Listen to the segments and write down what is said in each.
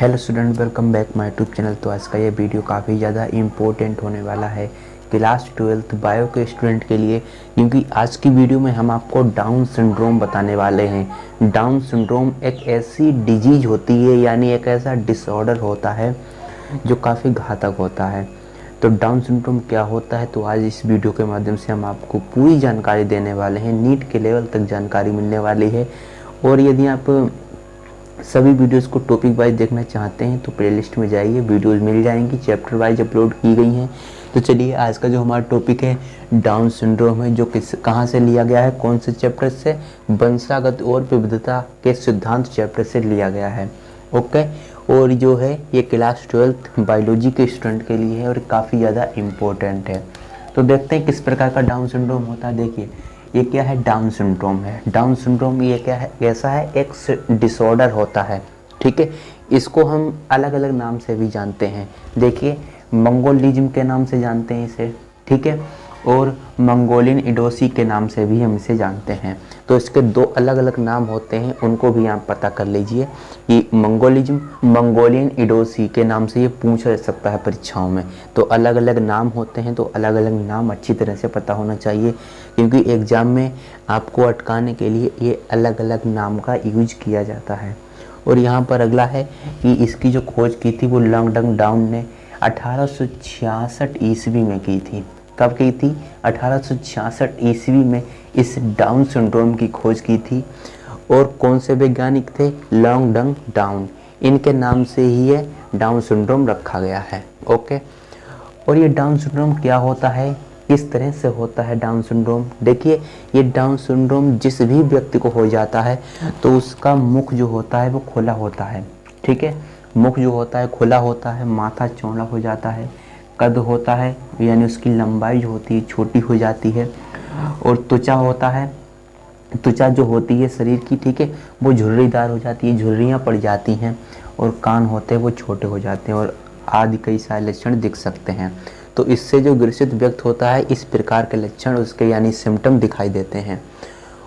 Hello student, welcome back my YouTube channel. तो आज का ये वीडियो काफ़ी ज़्यादा इम्पोर्टेंट होने वाला है क्लास 12th बायो के स्टूडेंट के लिए, क्योंकि आज की वीडियो में हम आपको डाउन सिंड्रोम बताने वाले हैं। डाउन सिंड्रोम एक ऐसी डिजीज होती है, यानी एक ऐसा डिसऑर्डर होता है जो काफ़ी घातक होता है। तो डाउन सिंड्रोम क्या होता है, तो आज इस वीडियो के माध्यम से हम आपको पूरी जानकारी देने वाले हैं। नीट के लेवल तक जानकारी मिलने वाली है। और यदि आप सभी वीडियोस को टॉपिक वाइज देखना चाहते हैं तो प्लेलिस्ट में जाइए, वीडियोस मिल जाएंगी, चैप्टर वाइज अपलोड की गई हैं। तो चलिए, आज का जो हमारा टॉपिक है डाउन सिंड्रोम है, जो कहाँ से लिया गया है, कौन से चैप्टर से, वंशागत और विविधता के सिद्धांत चैप्टर से लिया गया है। ओके, और जो है ये क्लास 12th बायोलॉजी के स्टूडेंट के लिए है और काफ़ी ज़्यादा इम्पोर्टेंट है। तो देखते हैं किस प्रकार का डाउन सिंड्रोम होता है। देखिए, ये क्या है, डाउन सिंड्रोम है। डाउन सिंड्रोम ये क्या है, ऐसा है, एक डिसऑर्डर होता है। ठीक है, इसको हम अलग अलग नाम से भी जानते हैं। देखिए, मंगोलिज्म के नाम से जानते हैं इसे, ठीक है, और मंगोलियन इडोसी के नाम से भी हम इसे जानते हैं। तो इसके दो अलग अलग नाम होते हैं, उनको भी आप पता कर लीजिए। ये मंगोलिज्म, मंगोलियन इडोसी के नाम से ये पूछा जा सकता है परीक्षाओं में। तो अलग अलग नाम होते हैं, तो अलग अलग नाम अच्छी तरह से पता होना चाहिए, क्योंकि एग्ज़ाम में आपको अटकाने के लिए ये अलग अलग नाम का यूज किया जाता है। और यहाँ पर अगला है कि इसकी जो खोज की थी वो लॉन्गडंग डाउन ने 1866 ईस्वी में की थी। कब की थी? 1866 ईस्वी में इस डाउन सिंड्रोम की खोज की थी। और कौन से वैज्ञानिक थे? लॉन्गडंग डाउन। इनके नाम से ही ये डाउन सिंड्रोम रखा गया है। ओके, और ये डाउन सिंड्रोम क्या होता है, किस तरह से होता है डाउन सिंड्रोम? देखिए, ये डाउन सिंड्रोम जिस भी व्यक्ति को हो जाता है तो उसका मुख जो होता है वो खुला होता है। ठीक है, मुख जो होता है खुला होता है, माथा चौड़ा हो जाता है, कद होता है यानी उसकी लंबाई जो होती है छोटी हो जाती है, और त्वचा होता है, त्वचा जो होती है शरीर की, ठीक है, वो झुर्रीदार हो जाती है, झुर्रियाँ पड़ जाती हैं, और कान होते हैं वो छोटे हो जाते हैं, और आदि कई सारे लक्षण दिख सकते हैं। तो इससे जो ग्रसित व्यक्ति होता है, इस प्रकार के लक्षण उसके यानी सिम्टम दिखाई देते हैं।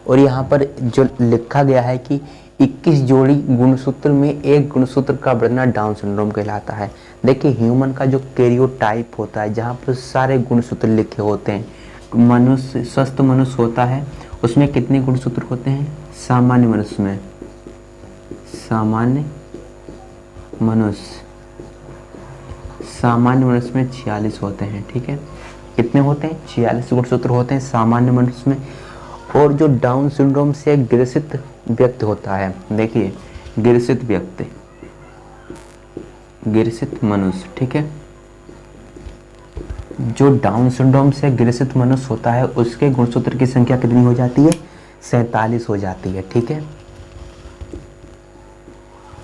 और यहाँ पर जो लिखा गया है कि 21 जोड़ी गुणसूत्र में एक गुणसूत्र का बढ़ना डाउन सिंड्रोम कहलाता है। देखिए, ह्यूमन का जो कैरियोटाइप होता है, जहाँ पर सारे गुणसूत्र लिखे होते हैं, मनुष्य स्वस्थ मनुष्य होता है, उसमें कितने गुणसूत्र होते हैं? सामान्य मनुष्य में, सामान्य मनुष्य में 46 होते हैं। ठीक है, कितने होते हैं? 46 गुणसूत्र होते हैं सामान्य मनुष्य में। और जो डाउन सिंड्रोम से ग्रसित व्यक्ति होता है, देखिए, ग्रसित व्यक्ति, ग्रसित मनुष्य, ठीक है, जो डाउन सिंड्रोम से ग्रसित मनुष्य होता है उसके गुणसूत्र की संख्या कितनी हो जाती है? 47 हो जाती है। ठीक है,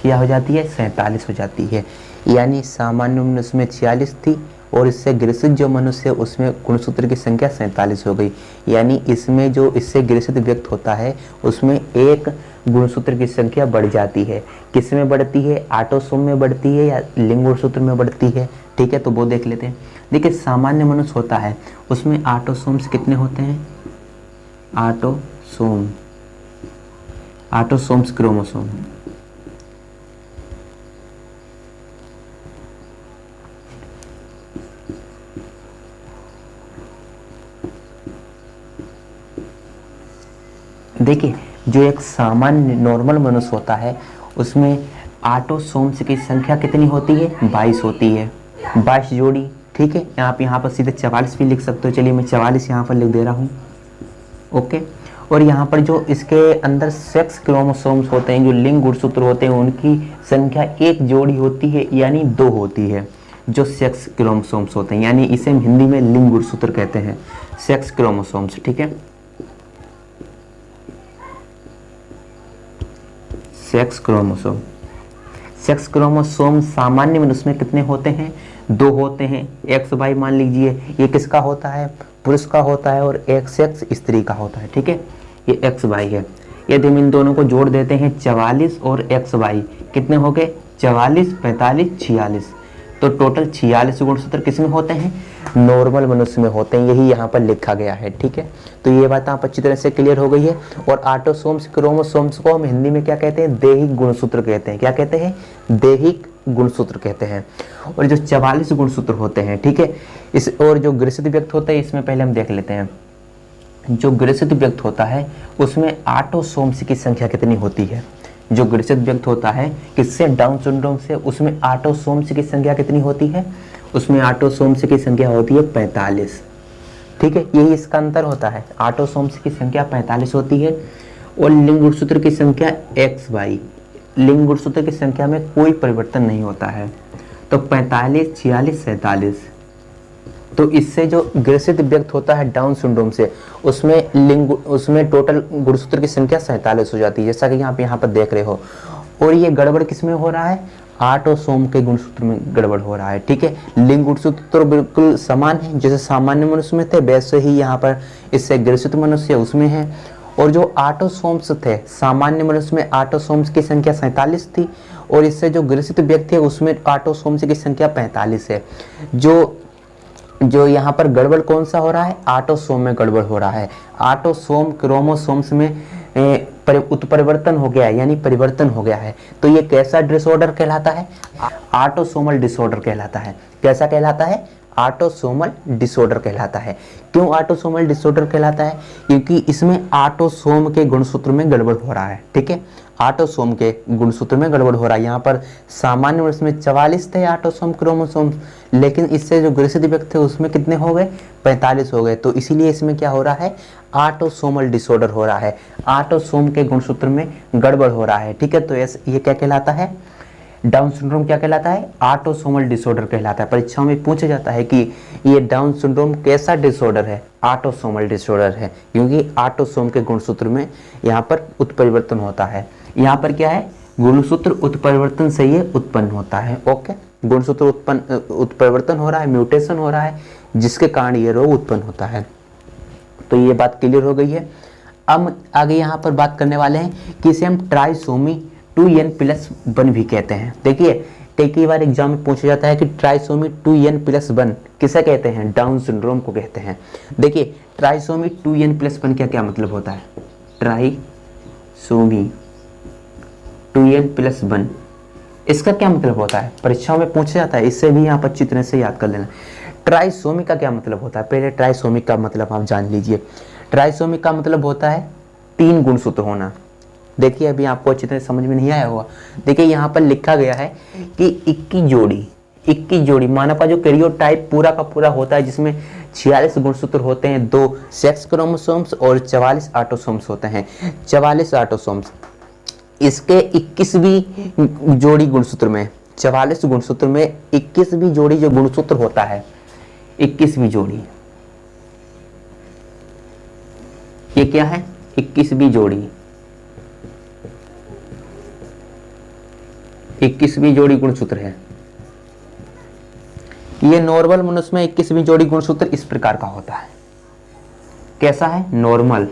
क्या हो जाती है? 47 हो जाती है। यानी सामान्य मनुष्य में 46 थी और इससे ग्रसित जो मनुष्य है उसमें गुणसूत्र की संख्या 47 हो गई। यानी इसमें जो इससे ग्रसित व्यक्ति होता है उसमें एक गुणसूत्र की संख्या बढ़ जाती है। किस में बढ़ती है? ऑटोसोम में बढ़ती है या लिंग गुणसूत्र में बढ़ती है? ठीक है, तो वो देख लेते हैं। देखिए, सामान्य मनुष्य होता है उसमें ऑटोसोम्स कितने होते हैं? Autosomes chromosome. देखिए, जो एक सामान्य नॉर्मल मनुष्य होता है उसमें ऑटोसोम्स की संख्या कितनी होती है? 22 होती है, 22 जोड़ी। ठीक है, यहाँ पर सीधे 44 भी लिख सकते हो। चलिए, मैं 44 यहाँ पर लिख दे रहा हूँ। ओके, और यहाँ पर जो इसके अंदर सेक्स क्रोमोसोम्स होते हैं, जो लिंग गुणसूत्र होते हैं, उनकी संख्या एक जोड़ी होती है, यानी 2 होती है। जो सेक्स क्रोमोसोम्स होते हैं, यानी इसे हिंदी में लिंग गुणसूत्र कहते हैं, सेक्स क्रोमोसोम्स। ठीक है, सेक्स क्रोमोसोम सामान्य मनुष्य में कितने होते हैं? 2 होते हैं। एक्स वाई मान लीजिए, ये किसका होता है? पुरुष का होता है, और एक्स एक्स स्त्री का होता है। ठीक है, ये एक्स वाई है। यदि हम इन दोनों को जोड़ देते हैं, 44 और एक्स वाई कितने हो गए? 44, 45, 46। तो टोटल 46 गुणसूत्र किसमें होते हैं? नॉर्मल मनुष्य में होते हैं। यही यहाँ पर लिखा गया है। ठीक है, तो ये बात आप अच्छी तरह से क्लियर हो गई है। और ऑटोसोम्स क्रोमोसोम्स को हम हिंदी में क्या कहते हैं? दैहिक गुणसूत्र कहते हैं। क्या कहते हैं? दैहिक गुणसूत्र कहते हैं। और जो 44 गुणसूत्र होते हैं, ठीक है, इस और जो ग्रसित व्यक्त होता है इसमें पहले हम देख लेते हैं। जो ग्रसित व्यक्त होता है उसमें ऑटोसोम्स की संख्या कितनी होती है। जो ग्रसित व्यक्त होता है किससे, डाउन सिंड्रोम से, उसमें ऑटोसोम्स की संख्या कितनी होती है, उसमें ऑटोसोम्स की संख्या होती है 45। ठीक है, यही इसका अंतर होता है, ऑटोसोम्स की संख्या 45 होती है और लिंग गुणसूत्र की संख्या XY। लिंग गुणसूत्र की संख्या में कोई परिवर्तन नहीं होता है, तो 45, 46, 47। तो इससे जो ग्रसित व्यक्त होता है डाउन सिंड्रोम से, उसमें टोटल गुणसूत्र की संख्या 47 हो जाती है, जैसा कि आप यहाँ पर देख रहे हो। और ये गड़बड़ किसमें हो रहा है, ऑटोसोम के गुणसूत्र में गड़बड़ हो रहा है। ठीक है, लिंग गुणसूत्र तो बिल्कुल समान है, जैसे सामान्य मनुष्य में थे वैसे ही यहाँ पर इससे ग्रसित मनुष्य उसमें है। और जो ऑटोसोम्स थे, सामान्य मनुष्य में ऑटोसोम्स की संख्या 47 थी और इससे जो ग्रसित व्यक्ति है उसमें ऑटोसोम्स की संख्या 45 है। जो यहाँ पर गड़बड़ कौन सा हो रहा है, ऑटोसोम में गड़बड़ हो रहा है। ऑटोसोम क्रोमोसोम्स में उत्परिवर्तन हो गया है, यानी परिवर्तन हो गया है। तो ये कैसा डिसऑर्डर कहलाता है, ऑटोसोमल डिसऑर्डर कहलाता है। कैसा कहलाता है, ऑटोसोमल डिसऑर्डर कहलाता है। क्यों ऑटोसोमल डिसऑर्डर कहलाता है, क्योंकि इसमें ऑटोसोम के गुणसूत्र में गड़बड़ हो रहा है। ठीक है, ऑटोसोम के गुणसूत्र में गड़बड़ हो रहा है। यहाँ पर सामान्य वर्ष में 44 थे ऑटोसोम क्रोमोसोम, लेकिन इससे जो ग्रसित व्यक्त थे उसमें कितने हो गए, 45 हो गए। तो इसीलिए इसमें क्या हो रहा है, ऑटोसोमल डिसऑर्डर हो रहा है, ऑटोसोम के गुणसूत्र में गड़बड़ हो रहा है। ठीक है, तो ये क्या कहलाता है, डाउन सिंड्रोम क्या कहलाता है, ऑटोसोमल डिसऑर्डर कहलाता है। परीक्षाओं में पूछा जाता है कि ये डाउन सिंड्रोम कैसा डिसऑर्डर है, ऑटोसोमल डिसऑर्डर है, क्योंकि ऑटोसोम के गुणसूत्र में यहाँ पर उत्परिवर्तन होता है। यहाँ पर क्या है, गुणसूत्र उत्परिवर्तन से ये उत्पन्न होता है। ओके, गुणसूत्र उत्परिवर्तन हो रहा है, म्यूटेशन हो रहा है, जिसके कारण ये रोग उत्पन्न होता है। तो ये बात क्लियर हो गई है। अब आगे यहाँ पर बात करने वाले हैं कि इसे हम ट्राइसोमी 2n+1 भी कहते हैं। देखिए कई बार एग्जाम में पूछा जाता है कि ट्राइसोमी 2n+1 किसे कहते हैं, डाउन सिंड्रोम को कहते हैं। देखिए ट्राइसोमी 2n+1 क्या मतलब होता है, ट्राइसोमी 2n+1 इसका क्या मतलब होता है, परीक्षाओं में पूछा जाता है, इससे भी यहाँ पर अच्छी तरह से याद कर लेना। ट्राइसोमी का क्या मतलब होता है, पहले ट्राइसोमी का मतलब आप जान लीजिए। ट्राइसोमी का मतलब होता है 3 गुणसूत्र होना। देखिए अभी आपको अच्छी तरह समझ में नहीं आया होगा। देखिए यहाँ पर लिखा गया है कि 21 जोड़ी मानव का जो कैरियोटाइप पूरा का पूरा होता है, जिसमें 46 गुणसूत्र होते हैं, 2 सेक्स क्रोमोसोम्स और 44 ऑटोसोम्स होते हैं। 44 ऑटोसोम्स, इसके 21वीं जोड़ी गुणसूत्र में, 44 गुणसूत्र में 21वीं जोड़ी जो गुणसूत्र होता है, 21वीं जोड़ी, ये क्या है, 21वीं जोड़ी, 21वीं जोड़ी गुणसूत्र है। ये नॉर्मल मनुष्य में 21वीं जोड़ी गुणसूत्र इस प्रकार का होता है। कैसा है, नॉर्मल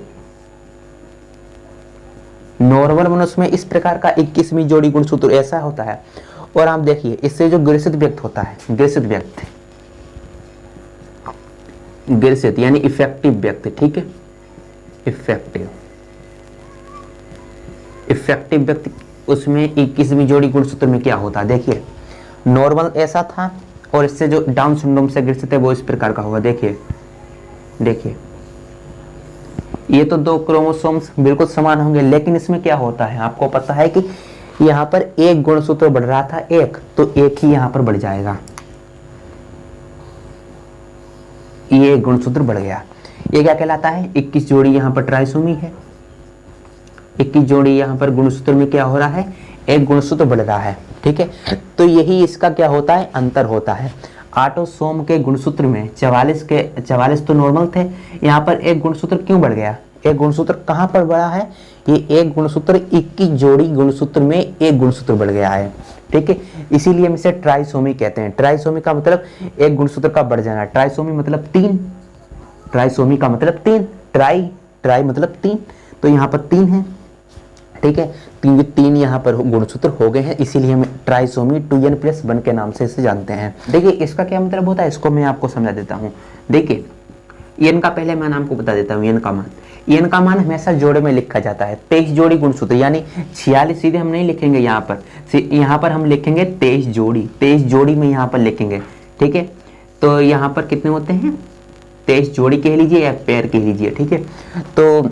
मनुष्य में इस प्रकार का 21वीं जोड़ी गुणसूत्र ऐसा होता है। और आप देखिए इससे जो ग्रसित व्यक्त होता है, ग्रसित यानी इफेक्टिव व्यक्त, ठीक है, इफेक्टिव व्यक्त, उसमें 21वीं जोड़ी गुणसूत्र में क्या होता है, देखिए नॉर्मल ऐसा था और इससे जो डाउन सिंड्रोम से ग्रसित है वो इस प्रकार का होगा। देखिए ये तो 2 क्रोमोसोम्स बिल्कुल समान होंगे, लेकिन इसमें क्या होता है, आपको पता है कि यहाँ पर एक गुणसूत्र बढ़ रहा था, तो एक ही यहाँ पर बढ़ जाएगा, ये गुणसूत्र बढ़ गया। ये क्या कहलाता है, 21 जोड़ी यहाँ पर ट्राइसोमी है, 21 जोड़ी यहाँ पर गुणसूत्र में क्या हो रहा है, एक गुणसूत्र बढ़ रहा है। ठीक है, तो यही इसका क्या होता है, अंतर होता है। ऑटोसोम के गुणसूत्र में 44 तो नॉर्मल थे, यहाँ पर एक गुणसूत्र क्यों बढ़ गया, एक गुणसूत्र कहाँ पर बढ़ा है, ये एक गुणसूत्र 21 जोड़ी गुणसूत्र में एक गुणसूत्र बढ़ गया है। ठीक है, इसीलिए हम इसे ट्राइसोमी कहते हैं। ट्राइसोमी का मतलब एक गुणसूत्र का बढ़ जाना, ट्राइसोमी मतलब 3, ट्राइसोमी का मतलब 3, ट्राई मतलब 3, तो यहाँ पर 3 है। ठीक है, क्योंकि 3 यहाँ पर गुणसूत्र हो गए हैं, इसीलिए हम ट्राइसोमी 2n+1 के नाम से इसे जानते हैं। देखिए इसका क्या मतलब होता है, इसको मैं आपको समझा देता हूँ। देखिए n का पहले मैं आपको बता देता हूँ, n का मान, एन का मान हमेशा जोड़े में लिखा जाता है। 23 जोड़ी गुणसूत्र, यानी 46 सीधे हम नहीं लिखेंगे यहाँ पर हम लिखेंगे 23 जोड़ी। 23 जोड़ी में यहाँ पर लिखेंगे, ठीक है। तो यहाँ पर कितने होते हैं, 23 जोड़ी कह लीजिए या पेयर कह लीजिए, ठीक है। तो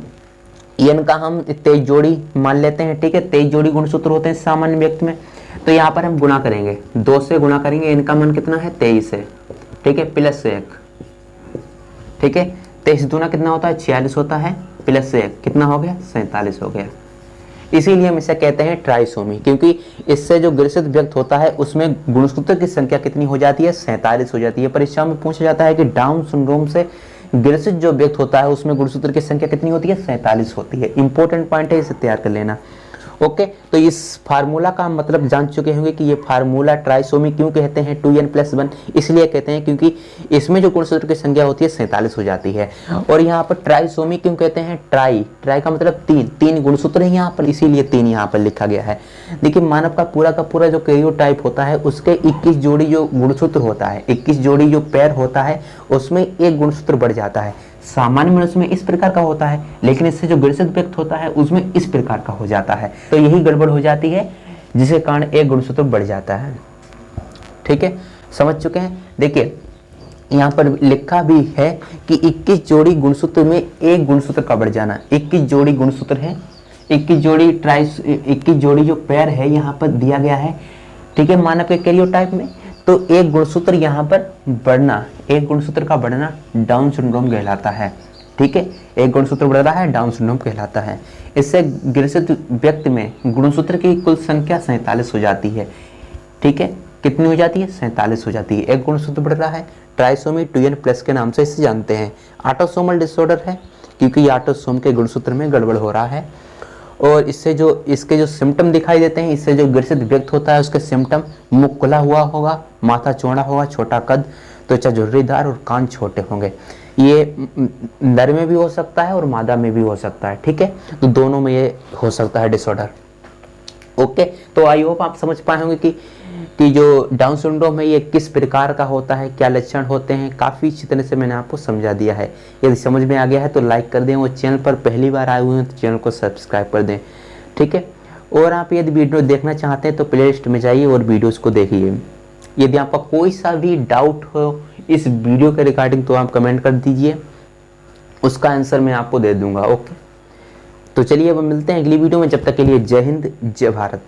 एन का हम 23 जोड़ी मान लेते हैं, ठीक है। 23 जोड़ी गुणसूत्र होते हैं सामान्य व्यक्ति में। तो यहाँ पर हम गुणा करेंगे, 2 से गुणा करेंगे, इनका मान कितना है 23 है, ठीक है, प्लस 1, ठीक है। 23 दूना कितना होता है 46 होता है, प्लस 1 कितना हो गया 47 हो गया। इसीलिए हम इसे कहते हैं ट्राइसोमी, क्योंकि इससे जो ग्रसित व्यक्ति होता है उसमें गुणसूत्र की संख्या कितनी हो जाती है 47 हो जाती है। परीक्षा में पूछा जाता है कि डाउन सिंड्रोम से ग्रसित जो व्यक्ति होता है उसमें गुणसूत्र की संख्या कितनी होती है 47 होती है। इंपॉर्टेंट पॉइंट है, इसे तैयार कर लेना। ओके, तो इस फार्मूला का मतलब जान चुके होंगे कि ये फार्मूला ट्राइसोमी क्यों कहते हैं 2n+1, इसलिए कहते हैं क्योंकि इसमें जो गुणसूत्र की संख्या होती है 47 हो जाती है। और यहाँ पर ट्राइसोमी क्यों कहते हैं, ट्राई का मतलब तीन गुणसूत्र है यहाँ पर, इसीलिए 3 यहाँ पर लिखा गया है। देखिए मानव का पूरा जो कैरियोटाइप होता है उसके 21 जोड़ी जो गुणसूत्र होता है, 21 जोड़ी जो पैर होता है उसमें एक गुणसूत्र बढ़ जाता है। सामान्य मनुष्य में इस प्रकार का होता है, लेकिन इससे जो ग्रसित व्यक्ति होता है उसमें इस प्रकार का हो जाता है। तो यही गड़बड़ हो जाती है जिसके कारण एक गुणसूत्र बढ़ जाता है, ठीक है, समझ चुके हैं। देखिए यहाँ पर लिखा भी है कि 21 जोड़ी गुणसूत्र में एक गुणसूत्र का बढ़ जाना। 21 जोड़ी गुणसूत्र है, 21 जोड़ी जो पैर है यहाँ पर दिया गया है, ठीक है, मानव के कैरियोटाइप में। तो एक गुणसूत्र यहाँ पर बढ़ना, एक गुणसूत्र का बढ़ना डाउन सिंड्रोम कहलाता है, ठीक है। एक गुणसूत्र बढ़ रहा है डाउन सिंड्रोम कहलाता है। इससे ग्रसित व्यक्ति में गुणसूत्र की कुल संख्या 47 हो जाती है, ठीक है। कितनी हो जाती है 47 हो जाती है, एक गुणसूत्र बढ़ रहा है। ट्राइसोमी 2n+ के नाम से इसे जानते हैं। ऑटोसोमल डिसऑर्डर है क्योंकि ये ऑटोसोम के गुणसूत्र में गड़बड़ हो रहा है। और इससे जो इसके जो सिम्टम दिखाई देते हैं, इससे जो ग्रसित व्यक्ति होता है उसके सिम्टम, मुख खुला हुआ होगा, माथा चौड़ा होगा, छोटा कद, त्वचा झुर्रीदार और कान छोटे होंगे। ये नर में भी हो सकता है और मादा में भी हो सकता है, ठीक है। तो दोनों में ये हो सकता है डिसऑर्डर। ओके, तो आई होप आप समझ पाए होंगे कि जो डाउन सिंड्रोम है ये किस प्रकार का होता है, क्या लक्षण होते हैं। काफ़ी अच्छी तरह से मैंने आपको समझा दिया है। यदि समझ में आ गया है तो लाइक कर दें, और चैनल पर पहली बार आए हुए हैं तो चैनल को सब्सक्राइब कर दें, ठीक है। और आप यदि वीडियो देखना चाहते हैं तो प्लेलिस्ट में जाइए और वीडियोज़ को देखिए। यदि आपका कोई सा भी डाउट हो इस वीडियो के रिगार्डिंग तो आप कमेंट कर दीजिए, उसका आंसर मैं आपको दे दूंगा। ओके, तो चलिए अब मिलते हैं अगली वीडियो में, जब तक के लिए जय हिंद जय भारत।